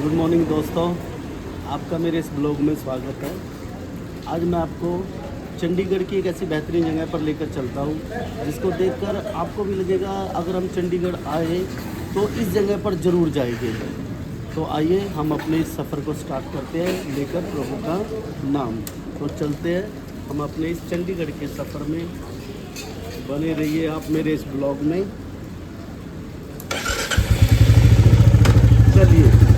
Good morning दोस्तों, आपका मेरे इस ब्लॉग में स्वागत है। आज मैं आपको चंडीगढ़ की एक ऐसी बेहतरीन जगह पर लेकर चलता हूँ जिसको देखकर आपको भी लगेगा अगर हम चंडीगढ़ आए तो इस जगह पर ज़रूर जाएंगे। तो आइए हम अपने इस सफ़र को स्टार्ट करते हैं लेकर प्रभु का नाम। तो चलते हैं हम अपने इस चंडीगढ़ के सफ़र में। बने रहिए आप मेरे इस ब्लॉग में। चलिए।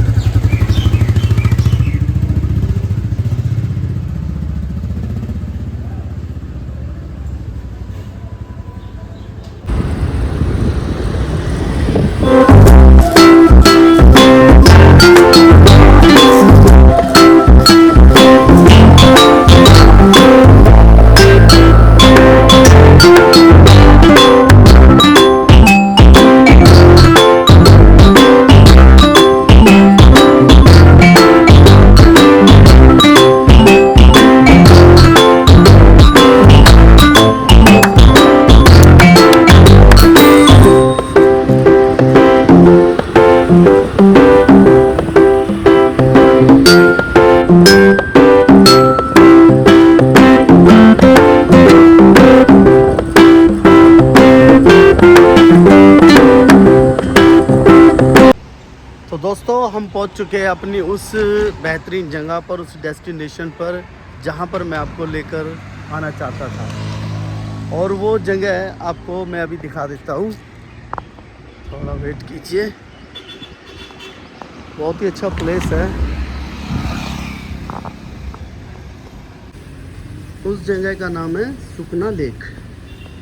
तो दोस्तों हम पहुंच चुके हैं अपनी उस बेहतरीन जगह पर, उस डेस्टिनेशन पर जहां पर मैं आपको लेकर आना चाहता था। और वो जगह आपको मैं अभी दिखा देता हूं, थोड़ा वेट कीजिए। बहुत ही अच्छा प्लेस है। उस जगह का नाम है सुखना लेक,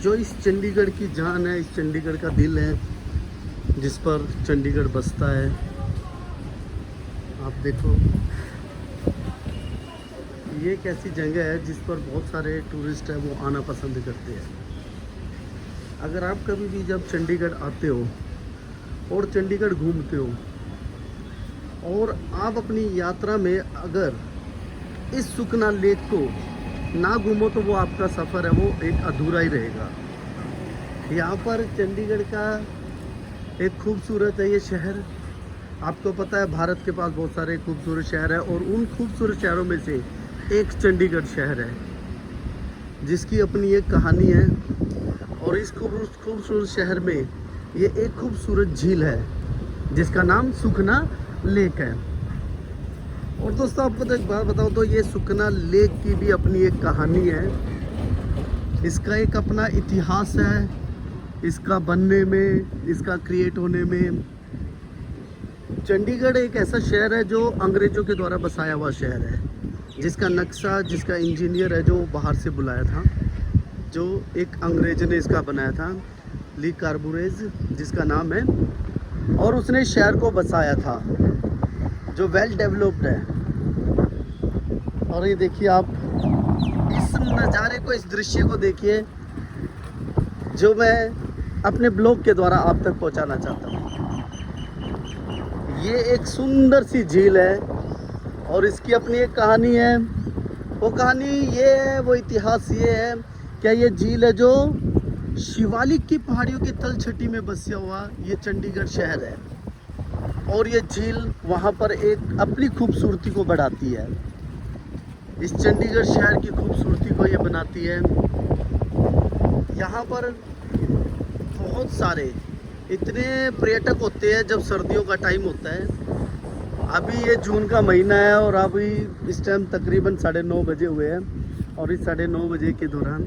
जो इस चंडीगढ़ की जान है, इस चंडीगढ़ का दिल है, जिस पर चंडीगढ़ बसता है। आप देखो, ये एक ऐसी जगह है जिस पर बहुत सारे टूरिस्ट हैं वो आना पसंद करते हैं। अगर आप कभी भी जब चंडीगढ़ आते हो और चंडीगढ़ घूमते हो और आप अपनी यात्रा में अगर इस सुखना लेक को ना घूमो तो वो आपका सफ़र है वो एक अधूरा ही रहेगा। यहाँ पर चंडीगढ़ का एक खूबसूरत है ये शहर। आपको पता है भारत के पास बहुत सारे खूबसूरत शहर हैं और उन खूबसूरत शहरों में से एक चंडीगढ़ शहर है जिसकी अपनी एक कहानी है। और इस खूबसूरत शहर में ये एक खूबसूरत झील है जिसका नाम सुखना लेक है। और दोस्तों आपको तो एक बात बताऊं तो ये सुखना लेक की भी अपनी एक कहानी है। इसका एक अपना इतिहास है, इसका बनने में, इसका क्रिएट होने में। चंडीगढ़ एक ऐसा शहर है जो अंग्रेज़ों के द्वारा बसाया हुआ शहर है, जिसका नक्शा, जिसका इंजीनियर है जो बाहर से बुलाया था, जो एक अंग्रेज़ ने इसका बनाया था, ली कार्बोरेज जिसका नाम है। और उसने शहर को बसाया था जो वेल डेवलप्ड है। और ये देखिए आप इस नज़ारे को, इस दृश्य को देखिए जो मैं अपने ब्लॉग के द्वारा आप तक पहुंचाना चाहता हूँ। ये एक सुंदर सी झील है और इसकी अपनी एक कहानी है। वो कहानी ये है, वो इतिहास ये है क्या ये झील है जो शिवालिक की पहाड़ियों की तलछटी में बसा हुआ ये चंडीगढ़ शहर है। और ये झील वहाँ पर एक अपनी खूबसूरती को बढ़ाती है। इस चंडीगढ़ शहर की खूबसूरती को ये बनाती है। यहाँ पर बहुत सारे इतने पर्यटक होते हैं जब सर्दियों का टाइम होता है। अभी ये जून का महीना है और अभी इस टाइम तकरीबन 9:30 बजे हुए हैं। और इस 9:30 बजे के दौरान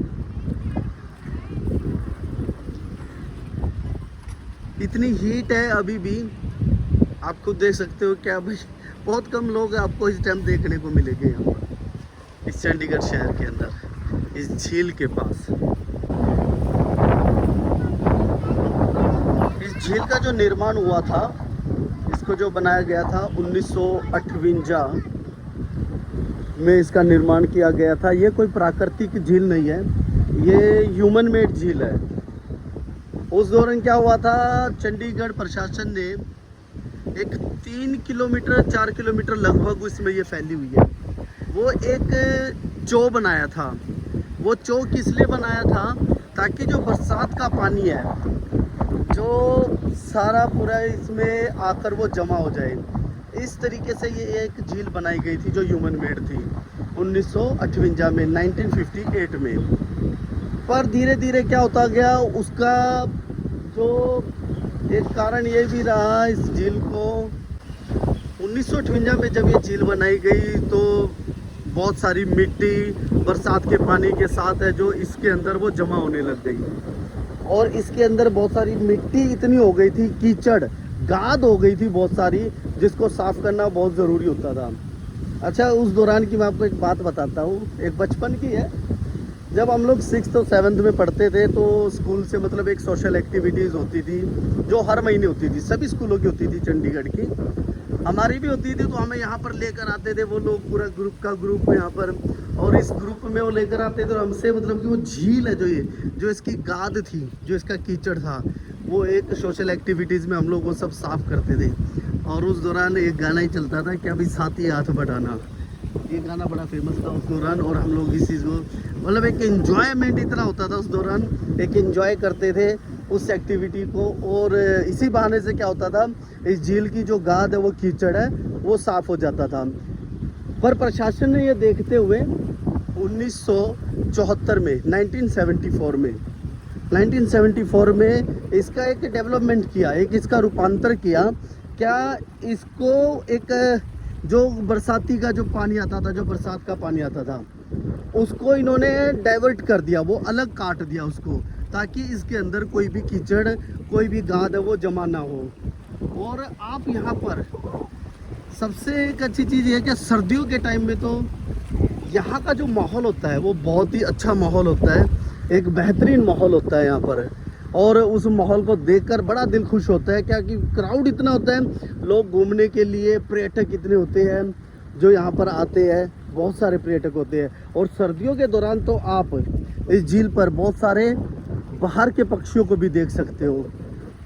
इतनी हीट है अभी भी। आप खुद देख सकते हो क्या भाई, बहुत कम लोग आपको इस टाइम देखने को मिलेंगे यहाँ पर, इस चंडीगढ़ शहर के अंदर, इस झील के पास। इस झील का जो निर्माण हुआ था, इसको जो बनाया गया था 1958 में इसका निर्माण किया गया था। ये कोई प्राकृतिक झील नहीं है, ये ह्यूमन मेड झील है। उस दौरान क्या हुआ था, चंडीगढ़ प्रशासन ने एक 3 किलोमीटर 4 किलोमीटर लगभग इसमें ये फैली हुई है, वो एक चौ बनाया था। वो चौ किस लिए बनाया था, ताकि जो बरसात का पानी है जो सारा पूरा इसमें आकर वो जमा हो जाए। इस तरीके से ये एक झील बनाई गई थी जो ह्यूमन मेड थी 1958 में, 1958 में। पर धीरे धीरे क्या होता गया, उसका जो एक कारण ये भी रहा इस झील को, 1958 में जब ये झील बनाई गई तो बहुत सारी मिट्टी बरसात के पानी के साथ है जो इसके अंदर वो जमा होने लग गई, और इसके अंदर बहुत सारी मिट्टी इतनी हो गई थी, कीचड़ गाद हो गई थी बहुत सारी, जिसको साफ करना बहुत ज़रूरी होता था। अच्छा, उस दौरान की मैं आपको एक बात बताता हूँ, एक बचपन की है। जब हम लोग 6th और 7th में पढ़ते थे तो स्कूल से मतलब एक सोशल एक्टिविटीज़ होती थी जो हर महीने होती थी, सभी स्कूलों की होती थी, चंडीगढ़ की हमारी भी होती थी। तो हमें यहाँ पर लेकर आते थे वो लोग, पूरा ग्रुप का ग्रुप यहाँ पर, और इस ग्रुप में वो लेकर आते थे और हमसे मतलब कि वो झील है जो इसकी गाद थी, जो इसका कीचड़ था, वो एक सोशल एक्टिविटीज़ में हम लोग वो सब साफ़ करते थे। और उस दौरान एक गाना ही चलता था कि अभी साथी हाथ बढ़ाना, ये गाना बड़ा फेमस था उस दौरान। और हम लोग इस चीज़ को मतलब एक एंजॉयमेंट इतना होता था उस दौरान, एक एंजॉय करते थे उस एक्टिविटी को। और इसी बहाने से क्या होता था, इस झील की जो गाद है, वो कीचड़ है, वो साफ़ हो जाता था। पर प्रशासन ने ये देखते हुए 1974 में, 1974 में इसका एक डेवलपमेंट किया, एक इसका रूपांतर किया। क्या इसको एक जो बरसाती का जो पानी आता था, जो बरसात का पानी आता था, उसको इन्होंने डाइवर्ट कर दिया, वो अलग काट दिया उसको, ताकि इसके अंदर कोई भी कीचड़, कोई भी गाद है वो जमा ना हो। और आप यहाँ पर सबसे एक अच्छी चीज़ ये है कि सर्दियों के टाइम में तो यहाँ का जो माहौल होता है वो बहुत ही अच्छा माहौल होता है, एक बेहतरीन माहौल होता है यहाँ पर। और उस माहौल को देखकर बड़ा दिल खुश होता है, क्या कि क्राउड इतना होता है, लोग घूमने के लिए, पर्यटक इतने होते हैं जो यहाँ पर आते हैं, बहुत सारे पर्यटक होते हैं। और सर्दियों के दौरान तो आप इस झील पर बहुत सारे बाहर के पक्षियों को भी देख सकते हो,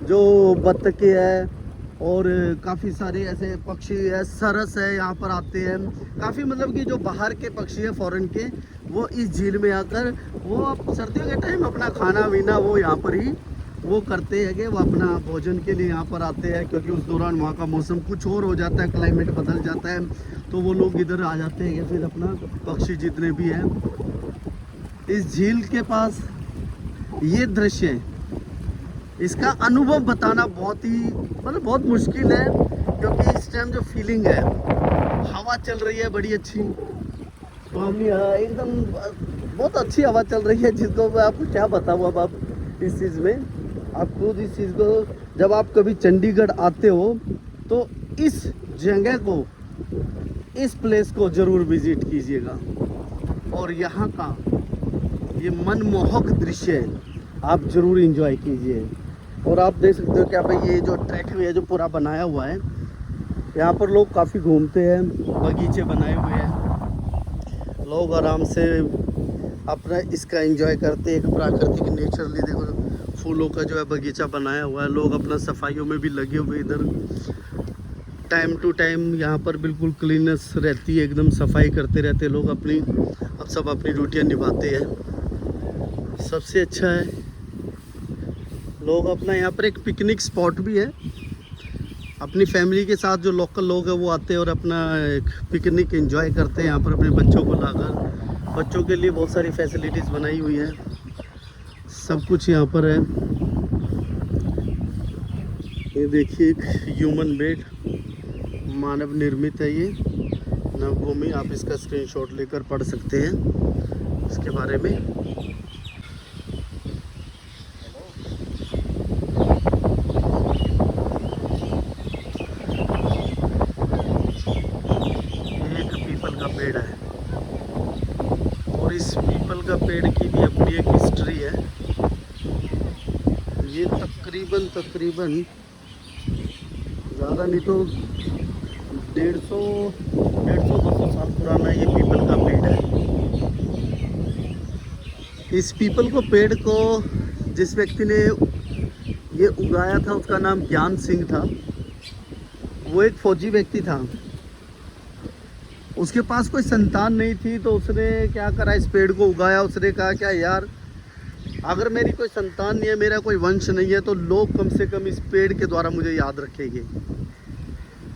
जो बत्तखें हैं और काफ़ी सारे ऐसे पक्षी है, सरस है, यहाँ पर आते हैं काफ़ी, मतलब कि जो बाहर के पक्षी है फॉरेन के, वो इस झील में आकर वो सर्दियों के टाइम अपना खाना पीना वो यहाँ पर ही वो करते हैं कि वो अपना भोजन के लिए यहाँ पर आते हैं, क्योंकि उस दौरान वहाँ का मौसम कुछ और हो जाता है, क्लाइमेट बदल जाता है, तो वो लोग इधर आ जाते हैं। या फिर अपना पक्षी जितने भी हैं इस झील के पास, ये दृश्य है, इसका अनुभव बताना बहुत ही मतलब बहुत मुश्किल है, क्योंकि इस टाइम जो फीलिंग है, हवा चल रही है बड़ी अच्छी, एकदम बहुत अच्छी हवा चल रही है, जिसको मैं आपको क्या बताऊँ। अब आप इस चीज़ में, आप खुद इस चीज़ को, जब आप कभी चंडीगढ़ आते हो तो इस जगह को, इस प्लेस को ज़रूर विज़िट कीजिएगा, और यहाँ का ये मनमोहक दृश्य आप ज़रूर इंजॉय कीजिए। और आप देख सकते हो क्या भाई, ये जो ट्रैक है जो पूरा बनाया हुआ है, यहाँ पर लोग काफ़ी घूमते हैं, बगीचे बनाए हुए हैं, लोग आराम से अपना इसका एंजॉय करते हैं, एक प्राकृतिक नेचरली, देखो फूलों का जो है बगीचा बनाया हुआ है, लोग अपना सफाइयों में भी लगे हुए, इधर टाइम टू टाइम यहाँ पर बिल्कुल क्लीननेस रहती है, एकदम सफाई करते रहते हैं लोग अपनी, अब सब अपनी ड्यूटियाँ निभाते हैं। सबसे अच्छा है लोग अपना, यहाँ पर एक पिकनिक स्पॉट भी है, अपनी फैमिली के साथ जो लोकल लोग हैं वो आते हैं और अपना एक पिकनिक एंजॉय करते हैं यहाँ पर अपने बच्चों को लाकर। बच्चों के लिए बहुत सारी फैसिलिटीज़ बनाई हुई है, सब कुछ यहाँ पर है। ये देखिए एक ह्यूमन मेड, मानव निर्मित है ये नवभूमि, आप इसका स्क्रीनशॉट लेकर पढ़ सकते हैं इसके बारे में। और इस पीपल का पेड़ की भी अपनी एक हिस्ट्री है। ये तकरीबन ज़्यादा नहीं तो 150-200 साल पुराना ये पीपल का पेड़ है। इस पीपल को पेड़ को जिस व्यक्ति ने ये उगाया था उसका नाम ज्ञान सिंह था। वो एक फौजी व्यक्ति था, उसके पास कोई संतान नहीं थी, तो उसने क्या करा, इस पेड़ को उगाया। उसने कहा क्या यार, अगर मेरी कोई संतान नहीं है, मेरा कोई वंश नहीं है, तो लोग कम से कम इस पेड़ के द्वारा मुझे याद रखेंगे।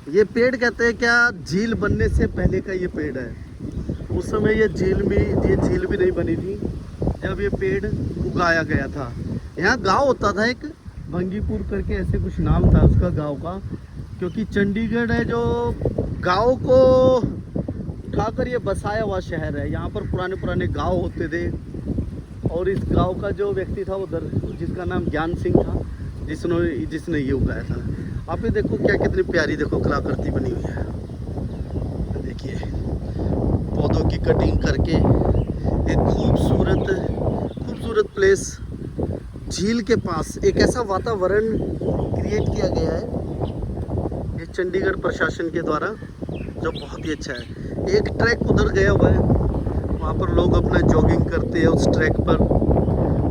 ये पेड़ कहते हैं क्या, झील बनने से पहले का ये पेड़ है। उस समय ये झील भी नहीं बनी थी जब ये पेड़ उगाया गया था। यहाँ गांव होता था एक, भंगीपुर करके ऐसे कुछ नाम था उसका गांव का, क्योंकि चंडीगढ़ है जो गांव को उठाकर ये बसाया हुआ शहर है। यहाँ पर पुराने पुराने गांव होते थे और इस गांव का जो व्यक्ति था उधर, जिसका नाम ज्ञान सिंह था, जिसने ये उगाया था। आप ये देखो क्या कितनी प्यारी देखो कलाकृति बनी हुई है। देखिए पौधों की कटिंग करके एक खूबसूरत प्लेस झील के पास एक ऐसा वातावरण क्रिएट किया गया है ये चंडीगढ़ प्रशासन के द्वारा, जो बहुत ही अच्छा है। एक ट्रैक उधर गया हुआ है, वहाँ पर लोग अपना जॉगिंग करते हैं उस ट्रैक पर,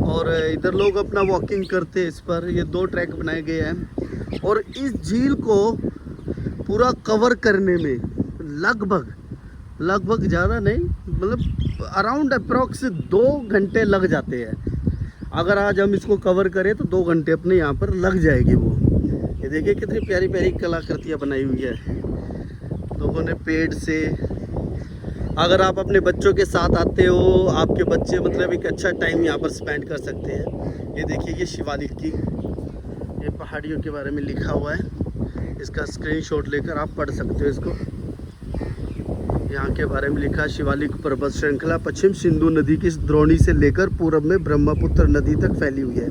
और इधर लोग अपना वॉकिंग करते हैं इस पर। ये 2 ट्रैक बनाए गए हैं और इस झील को पूरा कवर करने में लगभग ज़्यादा नहीं, मतलब अराउंड अप्रॉक्स 2 घंटे लग जाते हैं। अगर आज हम इसको कवर करें तो 2 घंटे अपने यहाँ पर लग जाएगी वो। ये देखिए कितनी प्यारी प्यारी कलाकृतियाँ बनाई हुई है लोगों ने पेड़ से। अगर आप अपने बच्चों के साथ आते हो, आपके बच्चे मतलब एक अच्छा टाइम यहाँ पर स्पेंड कर सकते हैं। ये देखिए ये शिवालिक की ये पहाड़ियों के बारे में लिखा हुआ है, इसका स्क्रीनशॉट लेकर आप पढ़ सकते हो इसको। यहाँ के बारे में लिखा, शिवालिक पर्वत श्रृंखला पश्चिम सिंधु नदी की द्रोणी से लेकर पूर्व में ब्रह्मपुत्र नदी तक फैली हुई है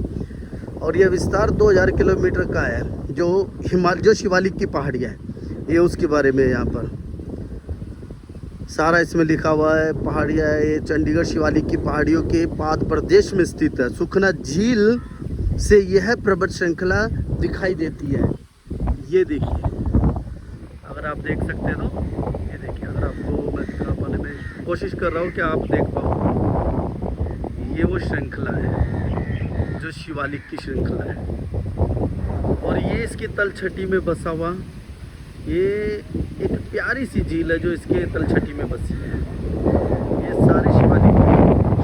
और यह विस्तार 2000 किलोमीटर का है। जो शिवालिक की पहाड़ियाँ है ये उसके बारे में यहाँ पर सारा इसमें लिखा हुआ है। पहाड़ियाँ है ये चंडीगढ़ शिवालिक की पहाड़ियों के पाद प्रदेश में स्थित है। सुखना झील से यह पर्वत श्रृंखला दिखाई देती है। ये देखिए अगर आप देख सकते हैं तो, ये देखिए अगर आपको मैं दिखा पाने में कोशिश कर रहा हूँ कि आप देख पाओ, ये वो श्रृंखला है जो शिवालिक की श्रृंखला है और ये इसकी तलछटी में बसा हुआ ये एक प्यारी सी झील है जो इसके तलछटी में बसी है। ये सारी शिवालिक की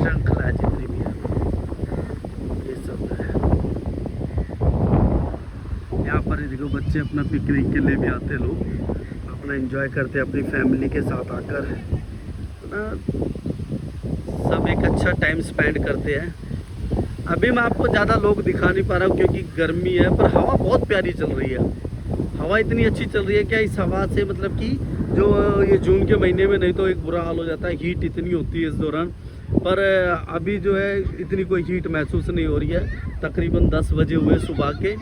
श्रृंखला है जितनी भी है, ये सब है। यहाँ पर देखो बच्चे अपना पिकनिक के लिए भी आते, लोग अपना एंजॉय करते अपनी फैमिली के साथ आकर ना, सब एक अच्छा टाइम स्पेंड करते हैं। अभी मैं आपको ज़्यादा लोग दिखा नहीं पा रहा हूँ क्योंकि गर्मी है, पर हवा बहुत प्यारी चल रही है। हवा इतनी अच्छी चल रही है क्या, इस हवा से मतलब कि जो ये जून के महीने में नहीं तो एक बुरा हाल हो जाता है, हीट इतनी होती है इस दौरान, पर अभी जो है इतनी कोई हीट महसूस नहीं हो रही है। तकरीबन 10 बजे हुए सुबह के।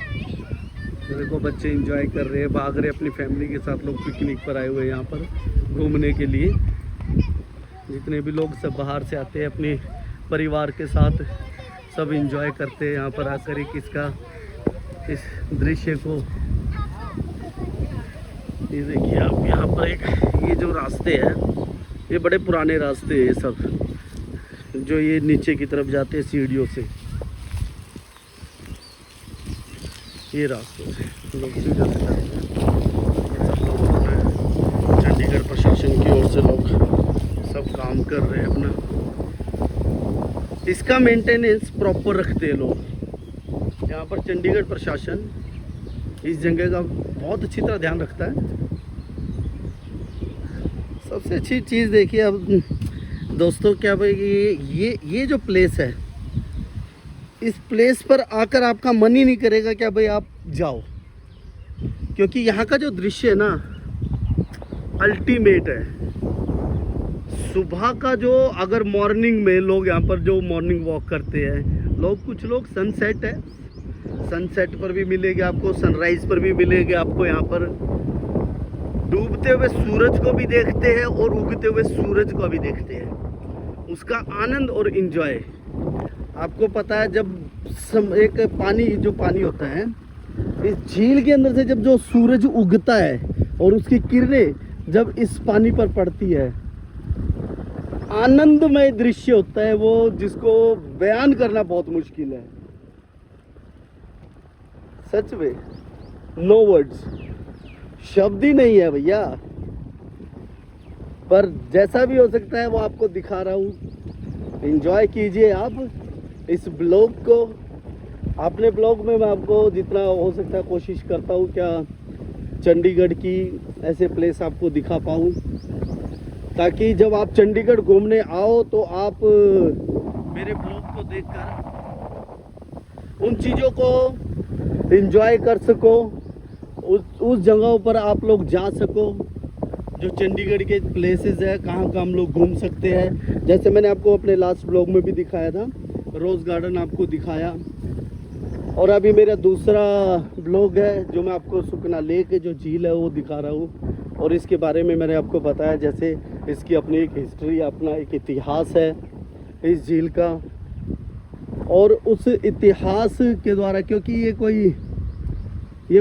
देखो बच्चे एंजॉय कर रहे हैं, भाग रहे अपनी फैमिली के साथ। लोग पिकनिक पर आए हुए हैं यहाँ पर घूमने के लिए। जितने भी लोग सब बाहर से आते हैं अपने परिवार के साथ, सब एंजॉय करते हैं यहाँ पर आकर एक इसका इस दृश्य को। ये देखिए आप यहाँ पर एक ये जो रास्ते हैं ये बड़े पुराने रास्ते हैं सब, जो ये नीचे की तरफ जाते हैं सीढ़ियों से। ये रास्ते से लोग सीढ़ियों से जाते हैं। सब लोग चंडीगढ़ प्रशासन की ओर से लोग सब काम कर रहे हैं अपना, इसका मेंटेनेंस प्रॉपर रखते हैं लोग। यहाँ पर चंडीगढ़ प्रशासन इस जगह का बहुत अच्छी तरह ध्यान रखता है। सबसे अच्छी चीज़ देखिए अब दोस्तों क्या भाई, ये जो प्लेस है, इस प्लेस पर आकर आपका मन ही नहीं करेगा क्या भाई आप जाओ, क्योंकि यहाँ का जो दृश्य है ना अल्टीमेट है। सुबह का जो अगर मॉर्निंग में लोग यहाँ पर जो मॉर्निंग वॉक करते हैं लोग, कुछ लोग सनसेट है, सनसेट पर भी मिलेंगे आपको, सनराइज़ पर भी मिलेंगे आपको। यहाँ पर डूबते हुए सूरज को भी देखते हैं और उगते हुए सूरज को भी देखते हैं, उसका आनंद और एंजॉय। आपको पता है जब एक पानी होता है इस झील के अंदर से, जब जो सूरज उगता है और उसकी किरणें जब इस पानी पर पड़ती है, आनंदमय दृश्य होता है वो, जिसको बयान करना बहुत मुश्किल है सच में। नो वर्ड्स, शब्द ही नहीं है भैया। पर जैसा भी हो सकता है वो आपको दिखा रहा हूँ। एंजॉय कीजिए आप इस ब्लॉग को। अपने ब्लॉग में मैं आपको जितना हो सकता है कोशिश करता हूँ क्या चंडीगढ़ की ऐसे प्लेस आपको दिखा पाऊँ, ताकि जब आप चंडीगढ़ घूमने आओ तो आप मेरे ब्लॉग को देखकर उन चीज़ों को एंजॉय कर सको, उस जगहों पर आप लोग जा सको जो चंडीगढ़ के प्लेसेस है, कहाँ कहाँ हम लोग घूम सकते हैं। जैसे मैंने आपको अपने लास्ट ब्लॉग में भी दिखाया था, रोज़ गार्डन आपको दिखाया। और अभी मेरा दूसरा ब्लॉग है जो मैं आपको सुखना लेक जो झील है वो दिखा रहा हूँ, और इसके बारे में मैंने आपको बताया जैसे इसकी अपनी एक हिस्ट्री, अपना एक इतिहास है इस झील का। और उस इतिहास के द्वारा, क्योंकि ये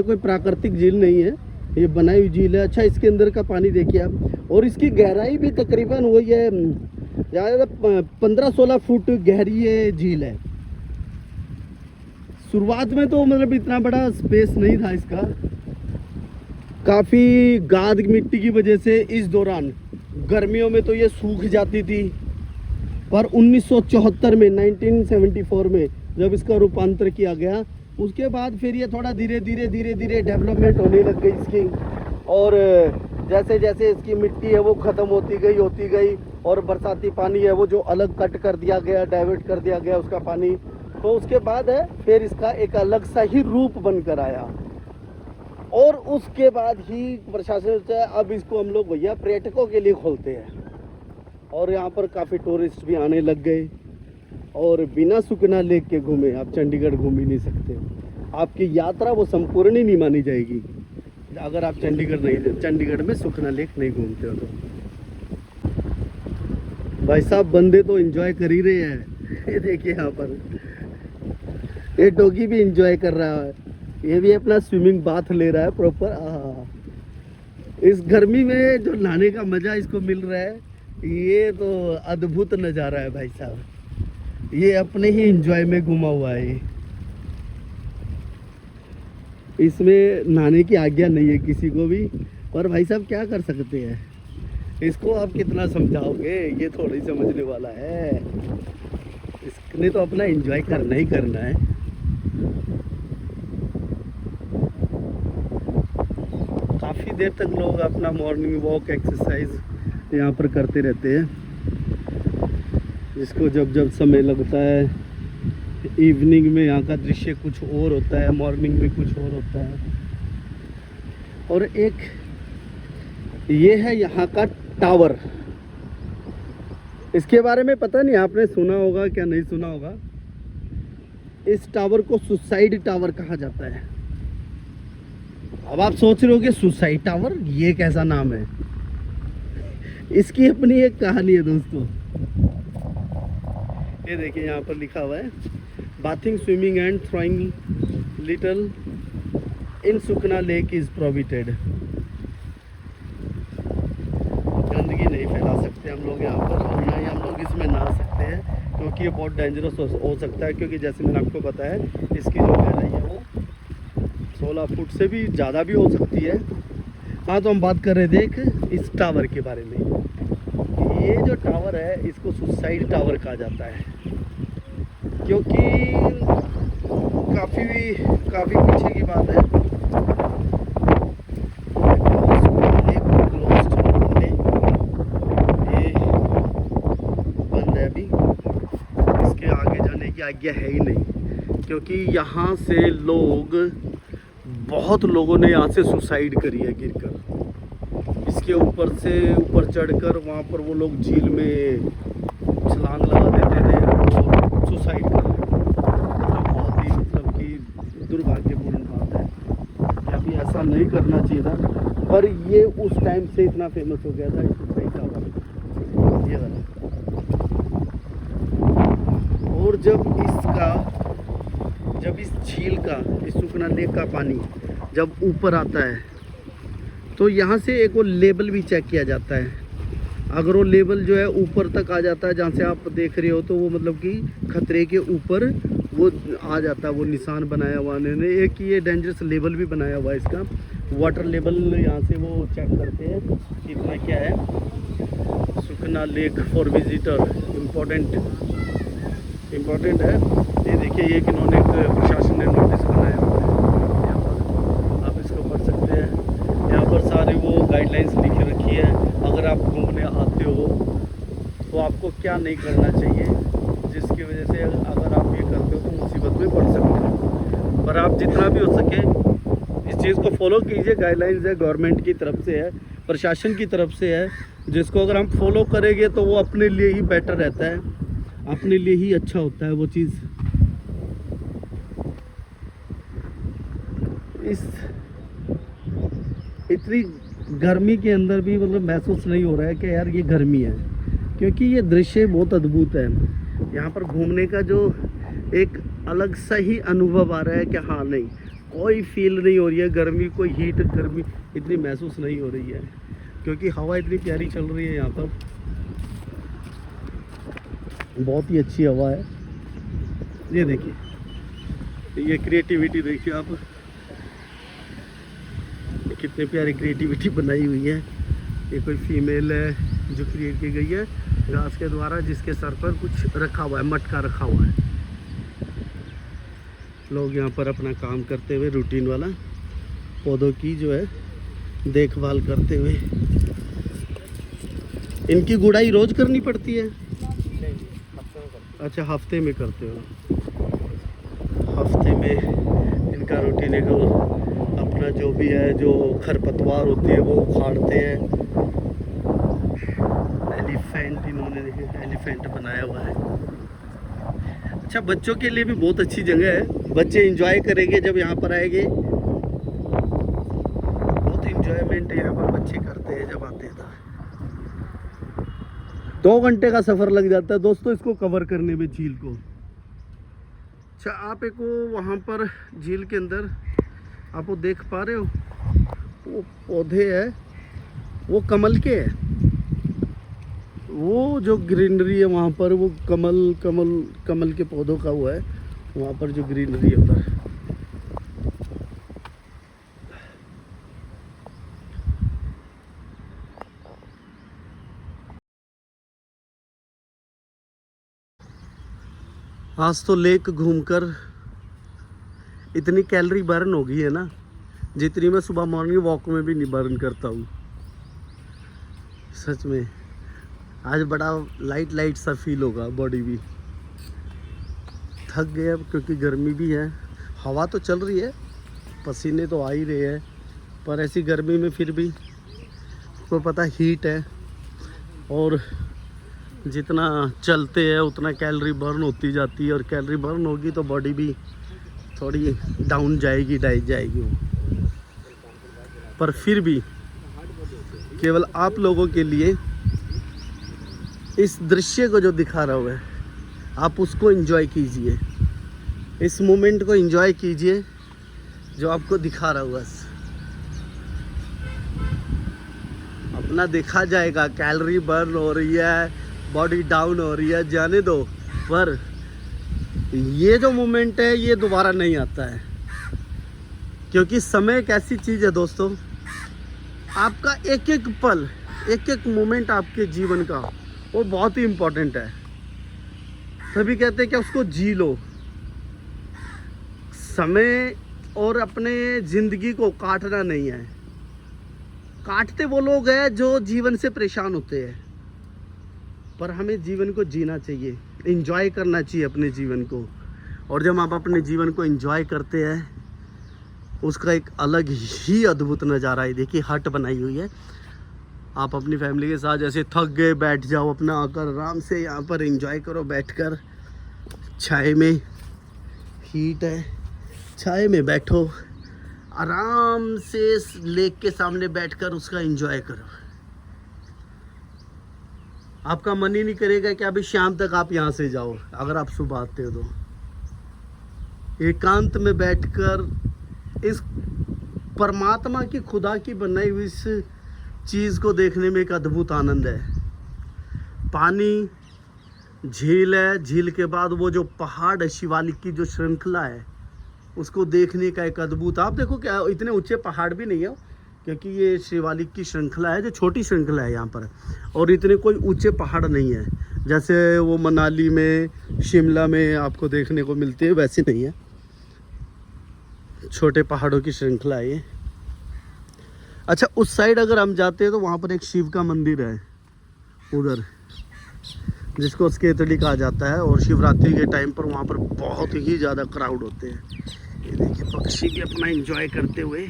कोई प्राकृतिक झील नहीं है, ये बनाई हुई झील है। अच्छा, इसके अंदर का पानी देखिए आप, और इसकी गहराई भी तकरीबन वही है, ज़्यादा 15-16 फुट गहरी ये झील है। शुरुआत में तो मतलब इतना बड़ा स्पेस नहीं था इसका, काफ़ी गाद मिट्टी की वजह से इस दौरान गर्मियों में तो ये सूख जाती थी। पर 1974 में 1974 में जब इसका रूपांतर किया गया, उसके बाद फिर ये थोड़ा धीरे धीरे डेवलपमेंट होने लग गई इसकी। और जैसे जैसे इसकी मिट्टी है वो ख़त्म होती गई, और बरसाती पानी है वो जो अलग कट कर दिया गया, डाइवर्ट कर दिया गया उसका पानी, तो उसके बाद है फिर इसका एक अलग सा ही रूप बनकर आया। और उसके बाद ही प्रशासन से अब इसको हम लोग भैया पर्यटकों के लिए खोलते हैं, और यहाँ पर काफ़ी टूरिस्ट भी आने लग गए। और बिना सुखना लेक के घूमे आप चंडीगढ़ घूम ही नहीं सकते, आपकी यात्रा वो संपूर्ण ही नहीं मानी जाएगी अगर आप चंडीगढ़ में सुखना लेक नहीं घूमते हो तो। भाई साहब बंदे तो एंजॉय कर ही रहे हैं। ये देखिए यहाँ पर ये डॉगी भी एंजॉय कर रहा है, ये भी अपना स्विमिंग बाथ ले रहा है प्रॉपर। इस गर्मी में जो नहाने का मजा इसको मिल रहा है, ये तो अद्भुत नज़ारा है भाई साहब। ये अपने ही एंजॉय में घुमा हुआ है, इसमें नहाने की आज्ञा नहीं है किसी को भी। पर भाई साहब क्या कर सकते हैं, इसको आप कितना समझाओगे, ये थोड़ी समझने वाला है। इसने तो अपना एंजॉय करना ही करना है। काफ़ी देर तक लोग अपना मॉर्निंग वॉक एक्सरसाइज यहाँ पर करते रहते हैं, जिसको जब समय लगता है। इवनिंग में यहाँ का दृश्य कुछ और होता है, मॉर्निंग में कुछ और होता है। और एक ये है यहाँ का टावर, इसके बारे में पता नहीं आपने सुना होगा क्या नहीं सुना होगा। इस टावर को सुसाइड टावर कहा जाता है। अब आप सोच रहे होगे सुसाइड टावर ये कैसा नाम है, इसकी अपनी एक कहानी है दोस्तों। ये देखिए यहाँ पर लिखा हुआ है, bathing, swimming and throwing little in Sukhna lake is prohibited. गंदगी नहीं फैला सकते हम लोग यहाँ पर, और ना ही हम लोग इसमें नहा सकते हैं, क्योंकि ये बहुत डेंजरस हो सकता है। क्योंकि जैसे मैंने आपको बताया, इसकी जो गहराई है वो 16 फुट से भी ज़्यादा भी हो सकती है। हाँ, तो हम बात कर रहे थे इस टावर के बारे में। ये जो टावर है इसको सुसाइड टावर कहा जाता है, क्योंकि काफ़ी पीछे की बात है। ये बंद है अभी, इसके आगे जाने की आज्ञा है ही नहीं, क्योंकि यहाँ से बहुत लोगों ने यहाँ से सुसाइड करी है गिरकर। इसके ऊपर से ऊपर चढ़कर वहाँ पर वो लोग झील में छलांग लगा देते थे और सुसाइड कर लेते थे। तो बहुत ही मतलब कि दुर्भाग्यपूर्ण बात है, अभी ऐसा नहीं करना चाहिए था। पर ये उस टाइम से इतना फेमस हो गया था सुसाइड टावर, ये वाला। और जब इस झील का, इस सुखना लेक का पानी जब ऊपर आता है तो यहाँ से एक वो लेवल भी चेक किया जाता है। अगर वो लेवल जो है ऊपर तक आ जाता है, जहाँ से आप देख रहे हो, तो वो मतलब कि खतरे के ऊपर वो आ जाता है, वो निशान बनाया हुआ उन्होंने। एक ये डेंजरस लेवल भी बनाया हुआ है इसका, वाटर लेवल यहाँ से वो चेक करते हैं कितना क्या है। सुखना लेक फॉर विजिटर इम्पोर्टेंट है। ये देखिए, ये इन्होंने प्रशासन ने नोटिस बनाया हुआ है, आप इसको पढ़ सकते हैं। अगर आप घूमने आते हो तो आपको क्या नहीं करना चाहिए, जिसकी वजह से अगर आप ये करते हो तो मुसीबत में पड़ सकते हैं। पर आप जितना भी हो सके इस चीज़ को फॉलो कीजिए। गाइडलाइंस है, गवर्नमेंट की तरफ से है, प्रशासन की तरफ से है, जिसको अगर हम फॉलो करेंगे तो वो अपने लिए ही बेटर रहता है, अपने लिए ही अच्छा होता है वो चीज़। इस इतनी गर्मी के अंदर भी मतलब महसूस नहीं हो रहा है कि यार ये गर्मी है, क्योंकि ये दृश्य बहुत अद्भुत है। यहाँ पर घूमने का जो एक अलग सा ही अनुभव आ रहा है कि हाँ नहीं, कोई फील नहीं हो रही है गर्मी, कोई हीट गर्मी इतनी महसूस नहीं हो रही है, क्योंकि हवा इतनी प्यारी चल रही है यहाँ पर, बहुत ही अच्छी हवा है। ये देखिए, ये क्रिएटिविटी देखिए आप, कितने प्यारी क्रिएटिविटी बनाई हुई है। ये कोई फीमेल है जो क्रिएट की गई है घास के द्वारा, जिसके सर पर कुछ रखा हुआ है, मटका रखा हुआ है। लोग यहाँ पर अपना काम करते हुए रूटीन वाला पौधों की जो है देखभाल करते हुए। इनकी गुड़ाई रोज करनी पड़ती है? अच्छा, हफ्ते में करते हो। हफ्ते में इनका रूटीन है, अपना जो भी है, जो खरपतवार होती है वो उखाड़ते हैं। एलिफेंट इन्होंने एलिफेंट बनाया हुआ है। अच्छा, बच्चों के लिए भी बहुत अच्छी जगह है, बच्चे एंजॉय करेंगे जब यहाँ पर आएंगे। बहुत एंजॉयमेंट यहाँ पर बच्चे करते हैं जब आते हैं। 2 घंटे का सफ़र लग जाता है दोस्तों इसको कवर करने में, झील को। अच्छा, आप एक वो वहाँ पर झील के अंदर आप वो देख पा रहे हो, वो पौधे हैं, वो कमल के हैं। वो जो ग्रीनरी है वहाँ पर, वो कमल के पौधों का हुआ है वहाँ पर, जो ग्रीनरी है उधर। आज तो लेक घूमकर इतनी कैलोरी बर्न हो गई है ना, जितनी मैं सुबह मॉर्निंग वॉक में भी नहीं बर्न करता हूँ। सच में आज बड़ा लाइट सा फील होगा, बॉडी भी थक गया क्योंकि गर्मी भी है। हवा तो चल रही है, पसीने तो आ ही रहे हैं, पर ऐसी गर्मी में फिर भी आपको पता हीट है, और जितना चलते हैं उतना कैलोरी बर्न होती जाती है, और कैलोरी बर्न होगी तो बॉडी भी थोड़ी डाउन जाएगी, डाइट जाएगी वो। पर फिर भी केवल आप लोगों के लिए इस दृश्य को जो दिखा रहा हूँ, आप उसको एंजॉय कीजिए, इस मोमेंट को एंजॉय कीजिए जो आपको दिखा रहा हूँ। बस अपना देखा जाएगा, कैलोरी बर्न हो रही है, बॉडी डाउन हो रही है, जाने दो। पर ये जो मोमेंट है ये दोबारा नहीं आता है, क्योंकि समय एक ऐसी चीज़ है दोस्तों, आपका एक एक पल, एक एक मोमेंट आपके जीवन का वो बहुत ही इम्पोर्टेंट है। सभी कहते हैं कि उसको जी लो। समय और अपने ज़िंदगी को काटना नहीं है। काटते वो लोग हैं जो जीवन से परेशान होते हैं, पर हमें जीवन को जीना चाहिए, एंजॉय करना चाहिए अपने जीवन को। और जब आप अपने जीवन को एंजॉय करते हैं, उसका एक अलग ही अद्भुत नज़ारा है। देखिए, हट बनाई हुई है, आप अपनी फैमिली के साथ जैसे थक गए, बैठ जाओ, अपना आकर आराम से यहाँ पर एंजॉय करो, बैठकर छाए में, हीट है, छाए में बैठो, आराम से लेक के सामने बैठकर उसका एंजॉय करो। आपका मन ही नहीं करेगा कि अभी शाम तक आप यहाँ से जाओ। अगर आप सुबह आते हो तो एकांत में बैठकर इस परमात्मा की, खुदा की बनाई हुई इस चीज़ को देखने में एक अद्भुत आनंद है। पानी, झील है, झील के बाद वो जो पहाड़ है, शिवालिक की जो श्रृंखला है, उसको देखने का एक अद्भुत। आप देखो क्या इतने ऊंचे पहाड़ भी नहीं है, क्योंकि ये शिवालिक की श्रृंखला है, जो छोटी श्रृंखला है यहाँ पर, और इतने कोई ऊंचे पहाड़ नहीं है जैसे वो मनाली में, शिमला में आपको देखने को मिलते हैं, वैसे नहीं है, छोटे पहाड़ों की श्रृंखला है ये। अच्छा, उस साइड अगर हम जाते हैं तो वहाँ पर एक शिव का मंदिर है उधर, जिसको स्केतड़ी कहा जाता है, और शिवरात्रि के टाइम पर वहाँ पर बहुत ही ज़्यादा क्राउड होते हैं। ये देखिए पक्षी भी अपना एंजॉय करते हुए।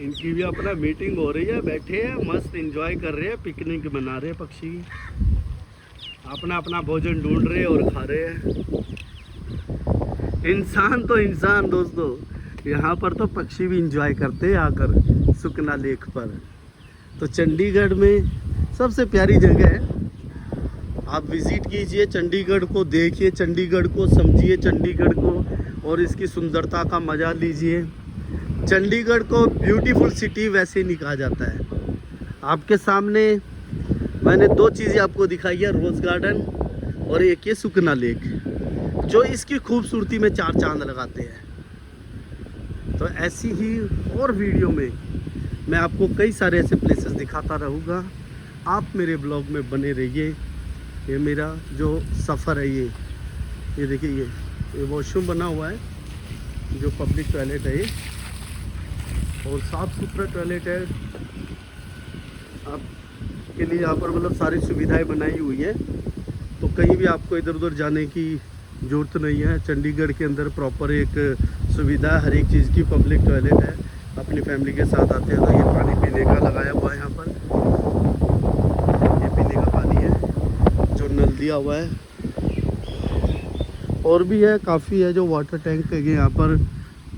इनकी भी अपना मीटिंग हो रही है, बैठे हैं मस्त एंजॉय कर रहे हैं, पिकनिक मना रहे हैं। पक्षी अपना अपना भोजन ढूंढ रहे हैं और खा रहे हैं। इंसान तो इंसान दोस्तों, यहाँ पर तो पक्षी भी एंजॉय करते हैं आकर सुकना लेक पर। तो चंडीगढ़ में सबसे प्यारी जगह है, आप विज़िट कीजिए, चंडीगढ़ को देखिए, चंडीगढ़ को समझिए, चंडीगढ़ को और इसकी सुंदरता का मज़ा लीजिए। चंडीगढ़ को ब्यूटीफुल सिटी वैसे नहीं कहा जाता है। आपके सामने मैंने दो चीज़ें आपको दिखाई है, रोज़ गार्डन और एक ये सुकना लेक, जो इसकी खूबसूरती में चार चांद लगाते हैं। तो ऐसी ही और वीडियो में मैं आपको कई सारे ऐसे प्लेसेस दिखाता रहूँगा। आप मेरे ब्लॉग में बने रहिए। ये मेरा जो सफ़र है, ये देखिए, ये वॉशरूम बना हुआ है जो पब्लिक टॉयलेट है ये, और साफ़ सुथरा टॉयलेट है। आपके लिए यहाँ पर मतलब सारी सुविधाएं बनाई हुई है, तो कहीं भी आपको इधर उधर जाने की ज़रूरत नहीं है। चंडीगढ़ के अंदर प्रॉपर एक सुविधा हर एक चीज़ की, पब्लिक टॉयलेट है। अपनी फैमिली के साथ आते हैं तो ये पानी पीने का लगाया हुआ है यहाँ पर, ये पीने का पानी है जो नल दिया हुआ है। और भी है, काफ़ी है जो वाटर टैंक है यहाँ पर,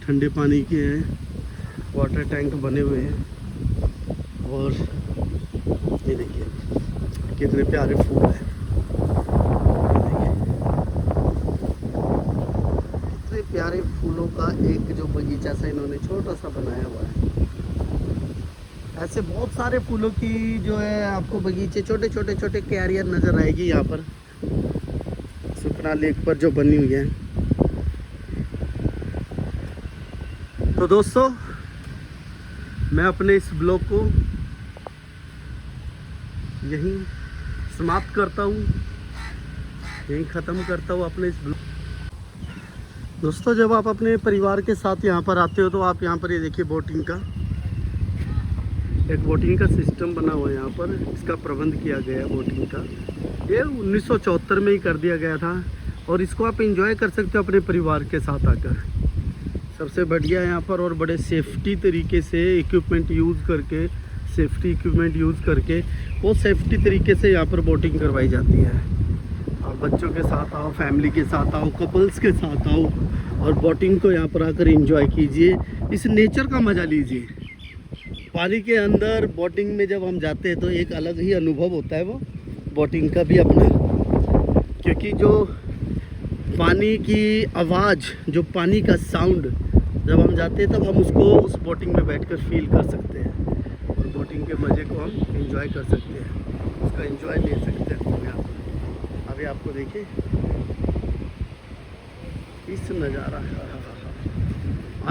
ठंडे पानी के हैं वाटर टैंक बने हुए हैं। और ये देखिए कितने प्यारे फूल हैं, कितने प्यारे फूलों का एक जो बगीचा सा इन्होंने छोटा सा बनाया हुआ है। ऐसे बहुत सारे फूलों की जो है आपको बगीचे, छोटे छोटे छोटे क्यारियां नज़र आएगी यहाँ पर सुकना लेक पर जो बनी हुई है। तो दोस्तों, मैं अपने इस ब्लॉग को यहीं समाप्त करता हूँ, यहीं ख़त्म करता हूँ अपने इस ब्लॉग। दोस्तों, जब आप अपने परिवार के साथ यहाँ पर आते हो तो आप यहाँ पर ये देखिए बोटिंग का एक बोटिंग का सिस्टम बना हुआ है यहाँ पर, इसका प्रबंध किया गया है बोटिंग का। ये 1974 में ही कर दिया गया था, और इसको आप एंजॉय कर सकते हो अपने परिवार के साथ आकर। सबसे बढ़िया यहाँ पर, और बड़े सेफ्टी तरीके से इक्विपमेंट यूज़ करके, सेफ्टी इक्विपमेंट यूज़ करके वो सेफ्टी तरीके से यहाँ पर बोटिंग करवाई जाती है। आप बच्चों के साथ आओ, फैमिली के साथ आओ, कपल्स के साथ आओ, और बोटिंग को यहाँ पर आकर एंजॉय कीजिए, इस नेचर का मज़ा लीजिए। पानी के अंदर बोटिंग में जब हम जाते हैं तो एक अलग ही अनुभव होता है वो बोटिंग का भी अपना, क्योंकि जो पानी की आवाज़, जो पानी का साउंड जब हम जाते हैं तब हम उसको उस बोटिंग में बैठकर फील कर सकते हैं, और बोटिंग के मज़े को हम एंजॉय कर सकते हैं, उसका एंजॉय ले सकते हैं हम यहाँ पर। अभी आपको देखिए इस नज़ारा,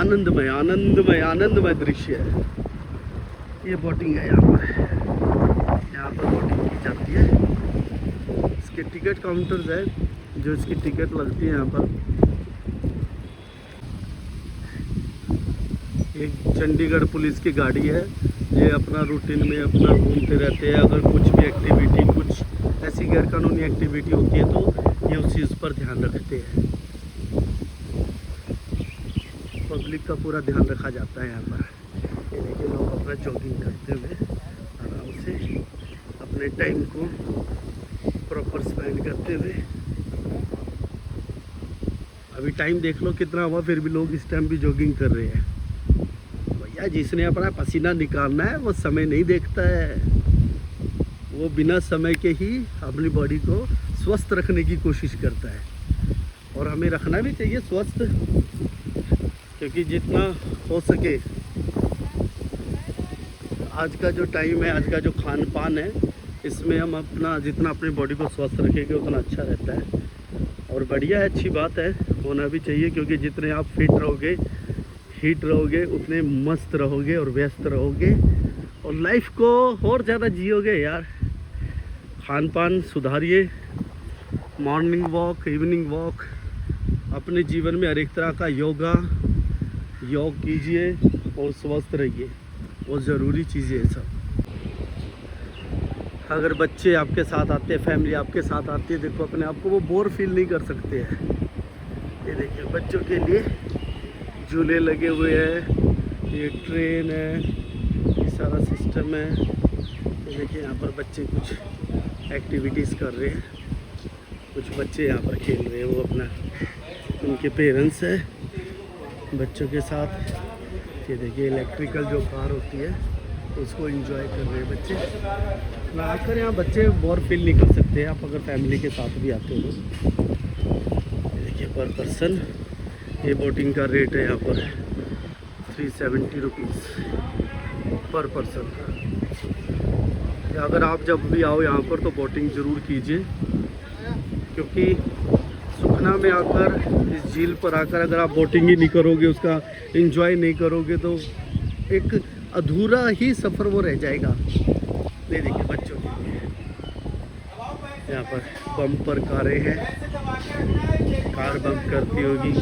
आनंदमय आनंदमय आनंदमय दृश्य है। ये बोटिंग है यहाँ पर बोटिंग की जाती है। इसके टिकट काउंटर्स है जो इसकी टिकट लगती है यहाँ पर। एक चंडीगढ़ पुलिस की गाड़ी है, ये अपना रूटीन में अपना घूमते रहते हैं। अगर कुछ भी एक्टिविटी, कुछ ऐसी गैरकानूनी एक्टिविटी होती है तो ये उस चीज़ पर ध्यान रखते हैं। पब्लिक का पूरा ध्यान रखा जाता है यहाँ पर। ये देखिए लोग अपना जॉगिंग करते हुए आराम से अपने टाइम को प्रॉपर स्पेंड करते हुए। अभी टाइम देख लो कितना हुआ, फिर भी लोग इस टाइम भी जॉगिंग कर रहे हैं। भैया, जिसने अपना पसीना निकालना है वो समय नहीं देखता है, वो बिना समय के ही अपनी बॉडी को स्वस्थ रखने की कोशिश करता है। और हमें रखना भी चाहिए स्वस्थ, क्योंकि जितना हो सके आज का जो टाइम है, आज का जो खान पान है, इसमें हम अपना जितना अपनी बॉडी को स्वस्थ रखेंगे उतना अच्छा रहता है। और बढ़िया है, अच्छी बात है, होना भी चाहिए, क्योंकि जितने आप फिट रहोगे, हिट रहोगे, उतने मस्त रहोगे और व्यस्त रहोगे और लाइफ को और ज़्यादा जियोगे यार। खान पान सुधारिए, मॉर्निंग वॉक, इवनिंग वॉक, अपने जीवन में हर एक तरह का योग कीजिए और स्वस्थ रहिए, बहुत ज़रूरी चीज़ें है सब। अगर बच्चे आपके साथ आते हैं, फैमिली आपके साथ आती है, देखो अपने आप को वो बोर फील नहीं कर सकते हैं। ये देखिए बच्चों के लिए झूले लगे हुए हैं, ये ट्रेन है, ये सारा सिस्टम है। ये देखिए यहाँ पर बच्चे कुछ एक्टिविटीज़ कर रहे हैं, कुछ बच्चे यहाँ पर खेल रहे हैं, वो अपना उनके पेरेंट्स है बच्चों के साथ। ये देखिए इलेक्ट्रिकल जो कार होती है उसको एंजॉय कर रहे हैं बच्चे। ना आकर यहाँ बच्चे बोर फील नहीं कर सकते, आप अगर फैमिली के साथ भी आते हो। ये देखिए पर पर्सन ये बोटिंग का रेट है यहाँ पर 370 रुपीज़ पर पर्सन। अगर आप जब भी आओ यहाँ पर तो बोटिंग ज़रूर कीजिए, क्योंकि सुखना में आकर इस झील पर आकर अगर आप बोटिंग ही नहीं करोगे, उसका एंजॉय नहीं करोगे, तो एक अधूरा ही सफ़र वो रह जाएगा। ये देखिए बच्चों के लिए यहाँ पर बम्पर कारें हैं, कार बम्प करती होगी।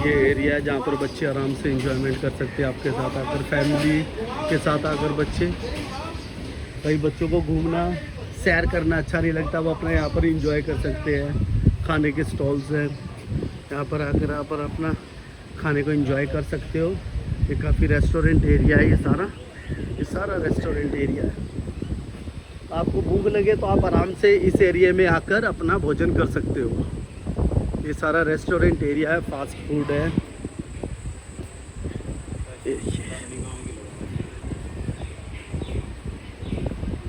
ये एरिया है जहाँ पर बच्चे आराम से एंजॉयमेंट कर सकते हैं आपके साथ आकर, फैमिली के साथ आकर। बच्चे कई बच्चों को घूमना सैर करना अच्छा नहीं लगता, वो अपना यहाँ पर एंजॉय कर सकते हैं। खाने के स्टॉल्स हैं, यहाँ पर आकर आप अपना खाने को एंजॉय कर सकते हो। ये काफ़ी रेस्टोरेंट एरिया है, ये सारा रेस्टोरेंट एरिया है। आपको भूख लगे तो आप आराम से इस एरिया में आकर अपना भोजन कर सकते हो। ये सारा रेस्टोरेंट एरिया है, फास्ट फूड है।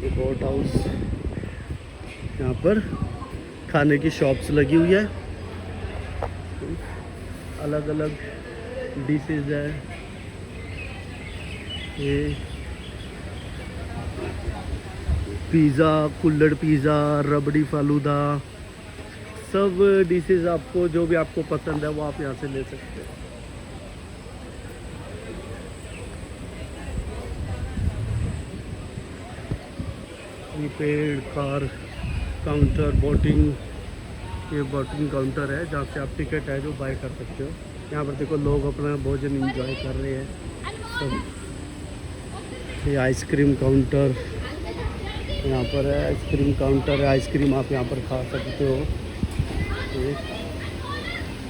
ये बोट हाउस, यहाँ पर खाने की शॉप्स लगी हुई है, अलग अलग डिशेज है। ये पिज़्ज़ा, कुल्हड़ पिज़्ज़ा, रबड़ी फालूदा, सब डिशेज आपको जो भी आपको पसंद है वो आप यहाँ से ले सकते हैं। प्रीपेड कार काउंटर, बोटिंग, ये बोटिंग काउंटर है जहाँ से आप टिकट है जो बाय कर सकते हो। यहाँ पर देखो लोग अपना भोजन एंजॉय कर रहे हैं सब। ये आइसक्रीम काउंटर यहाँ पर है, आइसक्रीम काउंटर है, आइसक्रीम आप यहाँ पर खा सकते हो।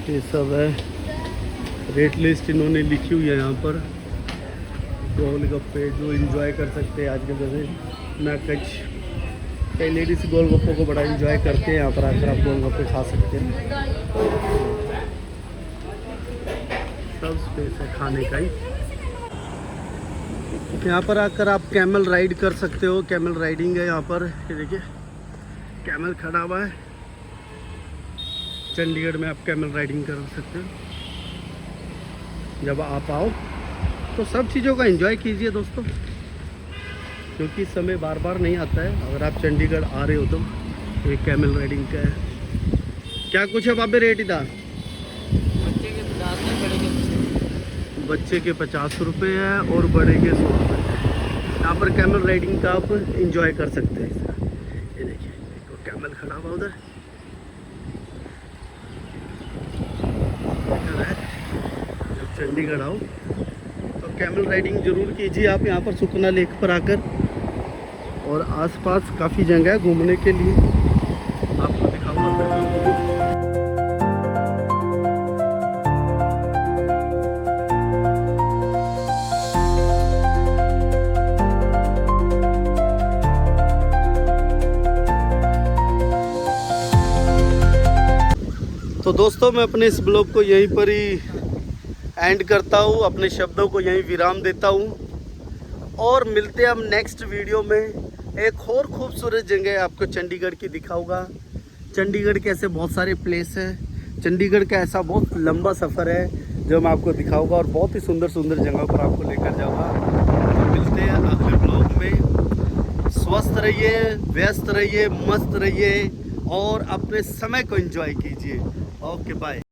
ये सब है, रेट लिस्ट इन्होंने लिखी हुई है यहाँ पर। गोलगप्पे जो एंजॉय कर सकते हैं आजकल, जैसे मैं कई लेडीज़ गोलगप्पों को बड़ा एंजॉय करते हैं, यहाँ पर आकर आप गोलगप्पे खा सकते हैं। सब स्पेस है खाने का ही। यहाँ पर आकर आप कैमल राइड कर सकते हो, कैमल राइडिंग है यहाँ पर। ये देखिए कैमल खड़ा हुआ है, चंडीगढ़ में आप कैमल राइडिंग कर सकते हो। जब आप आओ तो सब चीज़ों का एंजॉय कीजिए दोस्तों, क्योंकि समय बार बार नहीं आता है। अगर आप चंडीगढ़ आ रहे हो तो ये कैमल राइडिंग का है। क्या कुछ है बाबे रेट इधर? बच्चे के 50 रुपये है और बड़े के 100 रुपये है। यहाँ पर कैमल राइडिंग का आप एंजॉय कर सकते हैं। ये देखिए तो कैमल खड़ा हुआ उधर। जब चंडीगढ़ आओ तो कैमल राइडिंग ज़रूर कीजिए आप यहाँ पर सुखना लेक पर आकर। और आसपास काफ़ी जगह है घूमने के लिए, आपको दिखाऊंगा। तो दोस्तों मैं अपने इस ब्लॉग को यहीं पर ही एंड करता हूँ, अपने शब्दों को यहीं विराम देता हूँ। और मिलते हैं हम नेक्स्ट वीडियो में। एक और खूबसूरत जगह आपको चंडीगढ़ की दिखाऊंगा। चंडीगढ़ के ऐसे बहुत सारे प्लेस हैं, चंडीगढ़ का ऐसा बहुत लंबा सफ़र है जो मैं आपको दिखाऊंगा और बहुत ही सुंदर सुंदर जगहों पर आपको लेकर जाऊंगा। तो मिलते हैं अगले ब्लॉग में। स्वस्थ रहिए, व्यस्त रहिए, मस्त रहिए और अपने समय को एंजॉय कीजिए। Okay bye.